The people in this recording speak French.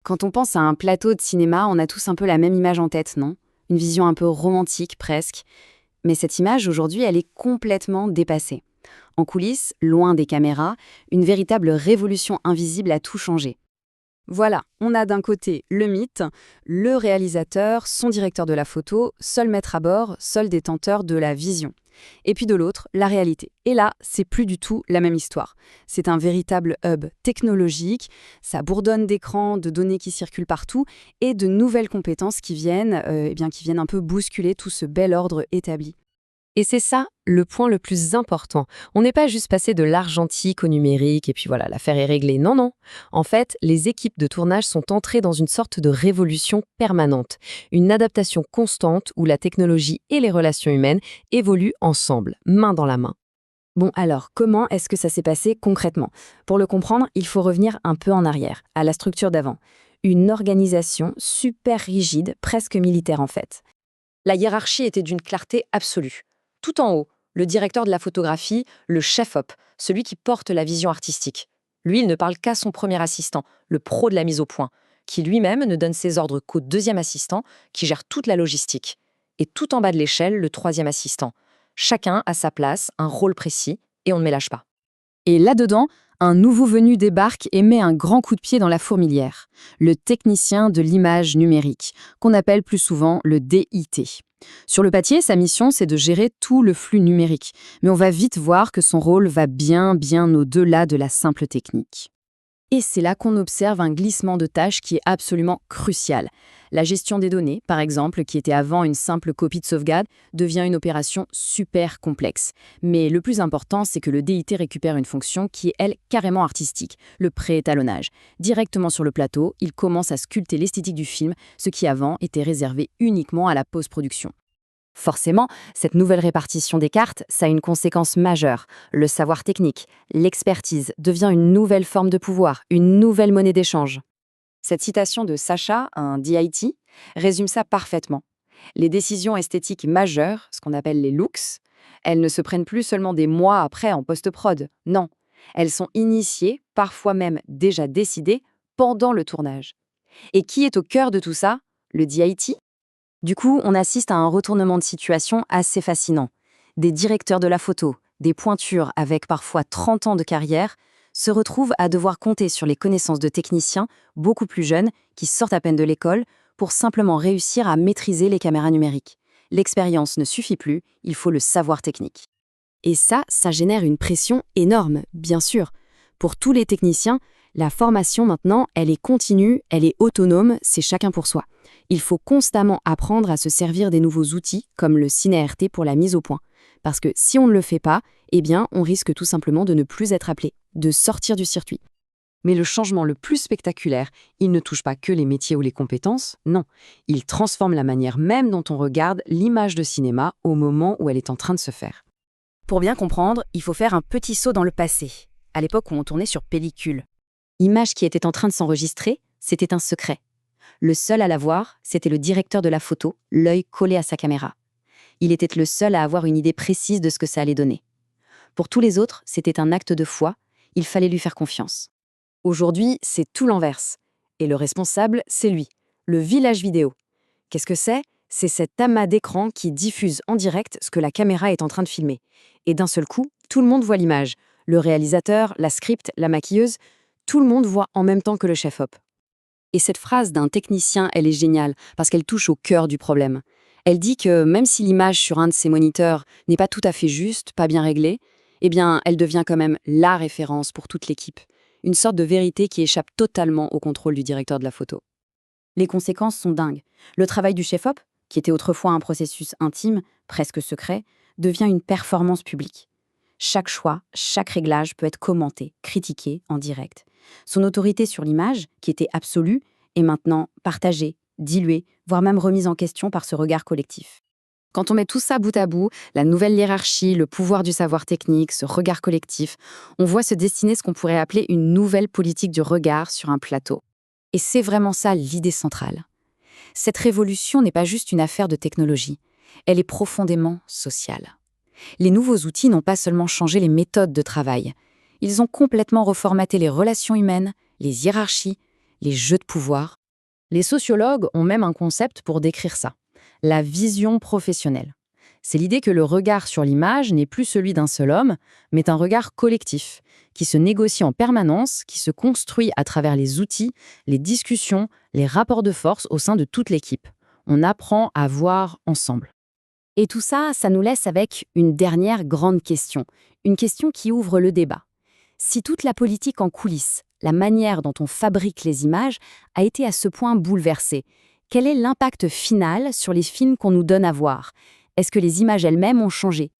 Quand on pense à un plateau de cinéma, on a tous un peu la même image en tête, non? Une vision un peu romantique presque. Mais cette image, aujourd'hui, elle est complètement dépassée. En coulisses, loin des caméras, une véritable révolution invisible a tout changé. Voilà, on a d'un côté le mythe, le réalisateur, son directeur de la photo, seul maître à bord, seul détenteur de la vision. Et puis de l'autre, la réalité. Et là, c'est plus du tout la même histoire. C'est un véritable hub technologique, ça bourdonne d'écrans, de données qui circulent partout et de nouvelles compétences qui viennent un peu bousculer tout ce bel ordre établi. Et c'est ça le point le plus important. On n'est pas juste passé de l'argentique au numérique et puis voilà, l'affaire est réglée. Non, non. En fait, les équipes de tournage sont entrées dans une sorte de révolution permanente, une adaptation constante où la technologie et les relations humaines évoluent ensemble, main dans la main. Bon alors, comment est-ce que ça s'est passé concrètement? Pour le comprendre, il faut revenir un peu en arrière, à la structure d'avant. Une organisation super rigide, presque militaire en fait. La hiérarchie était d'une clarté absolue. Tout en haut, le directeur de la photographie, le chef-op, celui qui porte la vision artistique. Lui, il ne parle qu'à son premier assistant, le pro de la mise au point, qui lui-même ne donne ses ordres qu'au deuxième assistant, qui gère toute la logistique. Et tout en bas de l'échelle, le troisième assistant. Chacun a sa place, un rôle précis, et on ne mélange pas. Et là-dedans, un nouveau venu débarque et met un grand coup de pied dans la fourmilière. Le technicien de l'image numérique, qu'on appelle plus souvent le DIT. Sur le papier, sa mission, c'est de gérer tout le flux numérique. Mais on va vite voir que son rôle va bien au-delà de la simple technique. Et c'est là qu'on observe un glissement de tâches qui est absolument crucial. La gestion des données, par exemple, qui était avant une simple copie de sauvegarde, devient une opération super complexe. Mais le plus important, c'est que le DIT récupère une fonction qui est, elle, carrément artistique, le pré-étalonnage. Directement sur le plateau, il commence à sculpter l'esthétique du film, ce qui avant était réservé uniquement à la post-production. Forcément, cette nouvelle répartition des cartes, ça a une conséquence majeure. Le savoir technique, l'expertise devient une nouvelle forme de pouvoir, une nouvelle monnaie d'échange. Cette citation de Sacha, un DIT, résume ça parfaitement. Les décisions esthétiques majeures, ce qu'on appelle les looks, elles ne se prennent plus seulement des mois après en post-prod. Non, elles sont initiées, parfois même déjà décidées, pendant le tournage. Et qui est au cœur de tout ça? Le DIT? Du coup, on assiste à un retournement de situation assez fascinant. Des directeurs de la photo, des pointures avec parfois 30 ans de carrière, se retrouvent à devoir compter sur les connaissances de techniciens beaucoup plus jeunes qui sortent à peine de l'école pour simplement réussir à maîtriser les caméras numériques. L'expérience ne suffit plus, il faut le savoir technique. Et ça génère une pression énorme, bien sûr. Pour tous les techniciens, la formation maintenant, elle est continue, elle est autonome, c'est chacun pour soi. Il faut constamment apprendre à se servir des nouveaux outils, comme le Ciné-RT pour la mise au point. Parce que si on ne le fait pas, on risque tout simplement de ne plus être appelé, de sortir du circuit. Mais le changement le plus spectaculaire, il ne touche pas que les métiers ou les compétences, non. Il transforme la manière même dont on regarde l'image de cinéma au moment où elle est en train de se faire. Pour bien comprendre, il faut faire un petit saut dans le passé, à l'époque où on tournait sur pellicule. L'image qui était en train de s'enregistrer, c'était un secret. Le seul à la voir, c'était le directeur de la photo, l'œil collé à sa caméra. Il était le seul à avoir une idée précise de ce que ça allait donner. Pour tous les autres, c'était un acte de foi, il fallait lui faire confiance. Aujourd'hui, c'est tout l'inverse. Et le responsable, c'est lui, le village vidéo. Qu'est-ce que c'est? C'est cet amas d'écran qui diffuse en direct ce que la caméra est en train de filmer. Et d'un seul coup, tout le monde voit l'image. Le réalisateur, la script, la maquilleuse, tout le monde voit en même temps que le chef-op. Et cette phrase d'un technicien, elle est géniale, parce qu'elle touche au cœur du problème. Elle dit que même si l'image sur un de ses moniteurs n'est pas tout à fait juste, pas bien réglée, elle devient quand même la référence pour toute l'équipe. Une sorte de vérité qui échappe totalement au contrôle du directeur de la photo. Les conséquences sont dingues. Le travail du chef-op, qui était autrefois un processus intime, presque secret, devient une performance publique. Chaque choix, chaque réglage peut être commenté, critiqué en direct. Son autorité sur l'image, qui était absolue, est maintenant partagée, diluée, voire même remise en question par ce regard collectif. Quand on met tout ça bout à bout, la nouvelle hiérarchie, le pouvoir du savoir technique, ce regard collectif, on voit se dessiner ce qu'on pourrait appeler une nouvelle politique du regard sur un plateau. Et c'est vraiment ça l'idée centrale. Cette révolution n'est pas juste une affaire de technologie, elle est profondément sociale. Les nouveaux outils n'ont pas seulement changé les méthodes de travail, ils ont complètement reformaté les relations humaines, les hiérarchies, les jeux de pouvoir, Les sociologues ont même un concept pour décrire ça, la vision professionnelle. C'est l'idée que le regard sur l'image n'est plus celui d'un seul homme, mais un regard collectif, qui se négocie en permanence, qui se construit à travers les outils, les discussions, les rapports de force au sein de toute l'équipe. On apprend à voir ensemble. Et tout ça, ça nous laisse avec une dernière grande question, une question qui ouvre le débat. Si toute la politique en coulisses, la manière dont on fabrique les images, a été à ce point bouleversée, quel est l'impact final sur les films qu'on nous donne à voir? Est-ce que les images elles-mêmes ont changé?